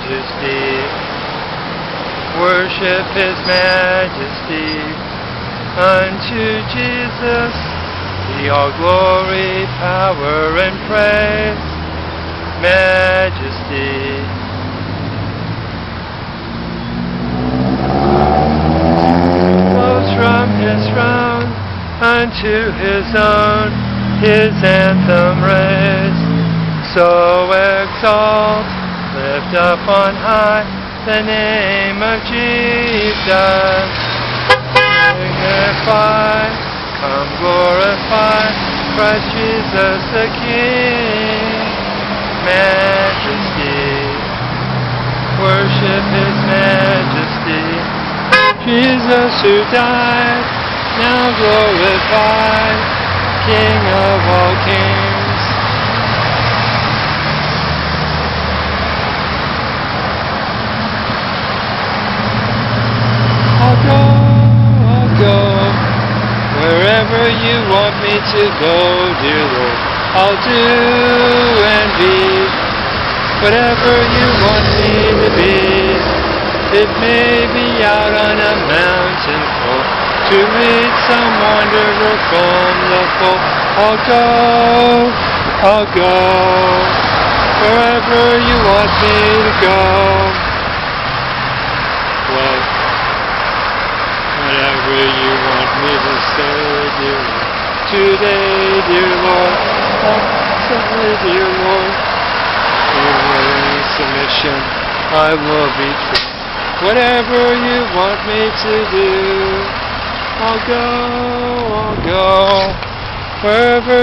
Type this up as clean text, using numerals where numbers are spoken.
majesty. Worship His majesty. Unto Jesus be all glory, power, and praise. Majesty. Flows from His throne unto His own, His anthem raised. So exalt, lift up on high the name of Jesus. Magnify, come glorify Christ Jesus the King. Majesty, worship His majesty. Jesus who died, now glorified, King of all kings. I'll go, wherever you want me to go, dear Lord. I'll do and be whatever you want me to be. It may be out on a mountain full to meet some wanderer from the fold. I'll go, wherever you want me to go. Whatever you want me to say, dear Lord. Today, dear Lord, say, dear Lord, in submission I will be true. Whatever you want me to do, I'll go, wherever